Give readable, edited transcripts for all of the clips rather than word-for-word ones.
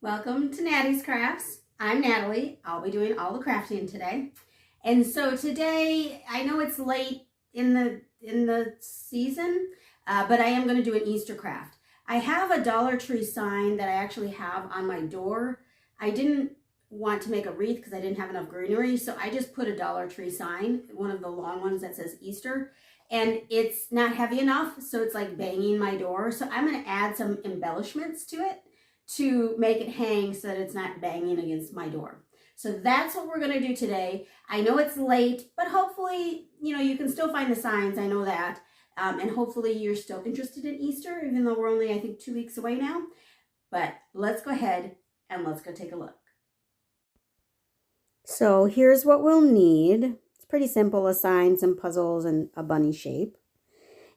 Welcome to Nattys Crafts. I'm Natalie. I'll be doing all the crafting today. And so today, I know it's late in the season, but I am going to do an Easter craft. I have a Dollar Tree sign that I actually have on my door. I didn't want to make a wreath because I didn't have enough greenery, so I just put a Dollar Tree sign, one of the long ones that says Easter, and it's not heavy enough, so it's like banging my door. So I'm going to add some embellishments to it to make it hang so that it's not banging against my door. So that's what we're going to do today. I know it's late, but hopefully, you can still find the signs. I know that. And hopefully you're still interested in Easter, even though we're only, I think, 2 weeks away now. But let's go ahead and let's go take a look. So here's what we'll need. It's pretty simple, a sign, some puzzles, and a bunny shape.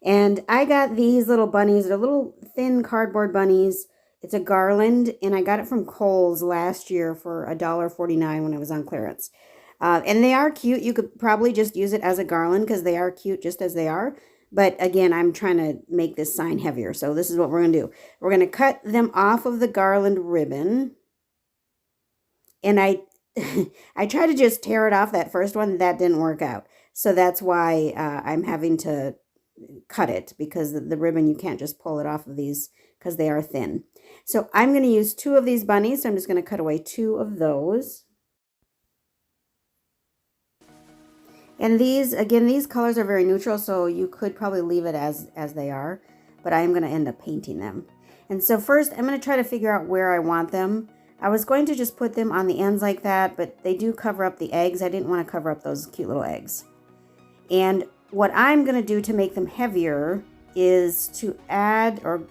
And I got these little bunnies. They're little thin cardboard bunnies. It's a garland, and I got it from Kohl's last year for $1.49 when I was on clearance. And they are cute. You could probably just use it as a garland because they are cute just as they are. But again, I'm trying to make this sign heavier. So this is what we're going to do. We're going to cut them off of the garland ribbon. And I tried to just tear it off, that first one. That didn't work out. So that's why I'm having to cut it, because the ribbon, you can't just pull it off of these because they are thin. So I'm going to use 2 of these bunnies. So I'm just going to cut away 2 of those. And these, again, these colors are very neutral, so you could probably leave it as they are, but I am going to end up painting them. And so first, I'm going to try to figure out where I want them. I was going to just put them on the ends like that, but they do cover up the eggs. I didn't want to cover up those cute little eggs. And what I'm going to do to make them heavier is to add or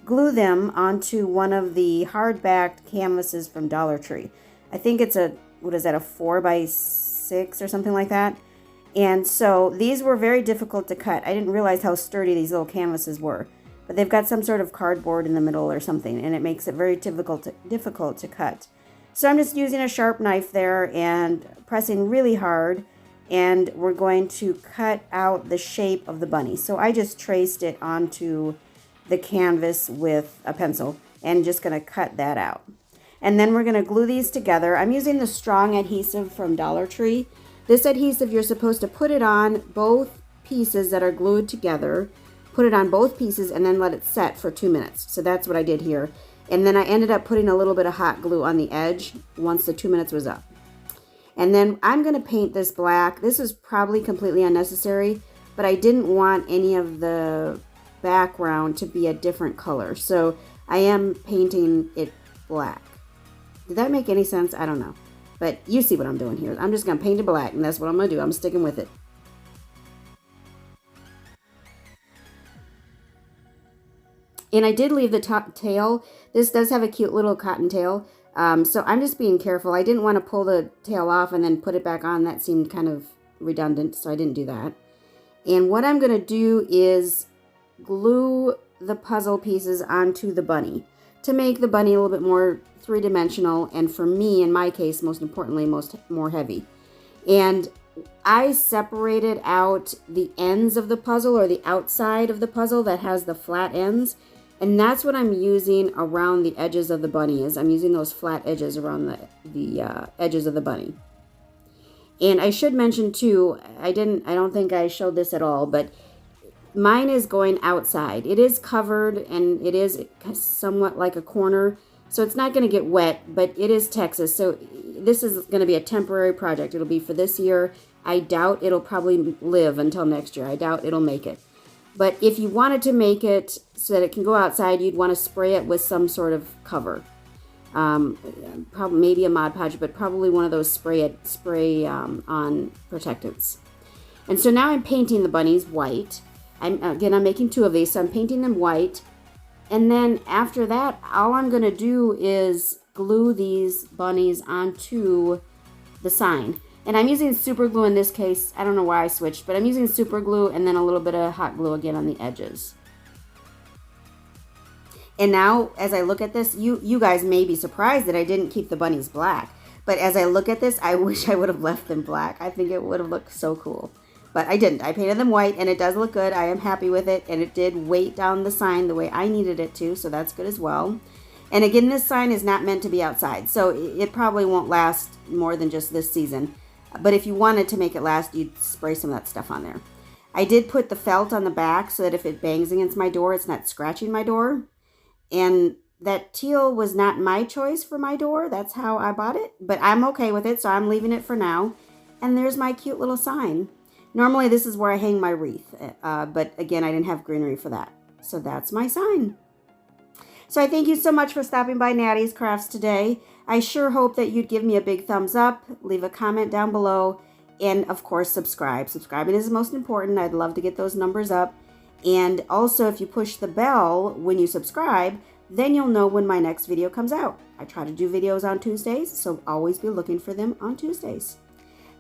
glue them onto one of the hard-backed canvases from Dollar Tree. I think it's a 4x6 or something like that. And so these were very difficult to cut. I didn't realize how sturdy these little canvases were. But they've got some sort of cardboard in the middle or something, and it makes it very difficult to cut. So I'm just using a sharp knife there and pressing really hard, and we're going to cut out the shape of the bunny. So I just traced it onto the canvas with a pencil and just going to cut that out. And then we're going to glue these together. I'm using the strong adhesive from Dollar Tree. This adhesive, you're supposed to put it on both pieces that are glued together, put it on both pieces, and then let it set for 2 minutes. So that's what I did here. And then I ended up putting a little bit of hot glue on the edge once the 2 minutes was up. And then I'm going to paint this black. This is probably completely unnecessary, but I didn't want any of the background to be a different color. So I am painting it black. Did that make any sense? I don't know. But you see what I'm doing here. I'm just going to paint it black, and that's what I'm going to do. I'm sticking with it. And I did leave the top tail. This does have a cute little cotton tail. So I'm just being careful. I didn't want to pull the tail off and then put it back on. That seemed kind of redundant, so I didn't do that. And what I'm going to do is glue the puzzle pieces onto the bunny to make the bunny a little bit more three-dimensional, and for me, in my case, most importantly, more heavy. And I separated out the ends of the puzzle, or the outside of the puzzle that has the flat ends, and that's what I'm using around the edges of the bunny. I'm using those flat edges around the edges of the bunny. And I should mention too, I don't think I showed this at all, but mine is going outside. It is covered, and it is somewhat like a corner, so it's not going to get wet, but it is Texas, so this is going to be a temporary project. It'll be for this year. I doubt it'll probably live until next year. I doubt it'll make it. But if you wanted to make it so that it can go outside, you'd want to spray it with some sort of cover. Probably maybe a Mod Podge, but probably one of those spray on protectants. And so now I'm painting the bunnies white. I'm making 2 of these, so I'm painting them white. And then after that, all I'm going to do is glue these bunnies onto the sign. And I'm using super glue in this case. I don't know why I switched, but I'm using super glue and then a little bit of hot glue again on the edges. And now, as I look at this, you guys may be surprised that I didn't keep the bunnies black. But as I look at this, I wish I would have left them black. I think it would have looked so cool. But I didn't. I painted them white, and it does look good. I am happy with it, and it did weight down the sign the way I needed it to, so that's good as well. And again, this sign is not meant to be outside, so it probably won't last more than just this season. But if you wanted to make it last, you'd spray some of that stuff on there. I did put the felt on the back so that if it bangs against my door, it's not scratching my door. And that teal was not my choice for my door. That's how I bought it. But I'm okay with it, so I'm leaving it for now. And there's my cute little sign. Normally, this is where I hang my wreath. But again, I didn't have greenery for that. So that's my sign. So I thank you so much for stopping by Nattys Crafts today. I sure hope that you'd give me a big thumbs up, leave a comment down below, and of course subscribe. Subscribing is the most important. I'd love to get those numbers up. And also if you push the bell when you subscribe, then you'll know when my next video comes out. I try to do videos on Tuesdays, so always be looking for them on Tuesdays.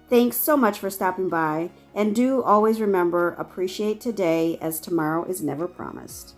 Thanks so much for stopping by, and do always remember, appreciate today as tomorrow is never promised.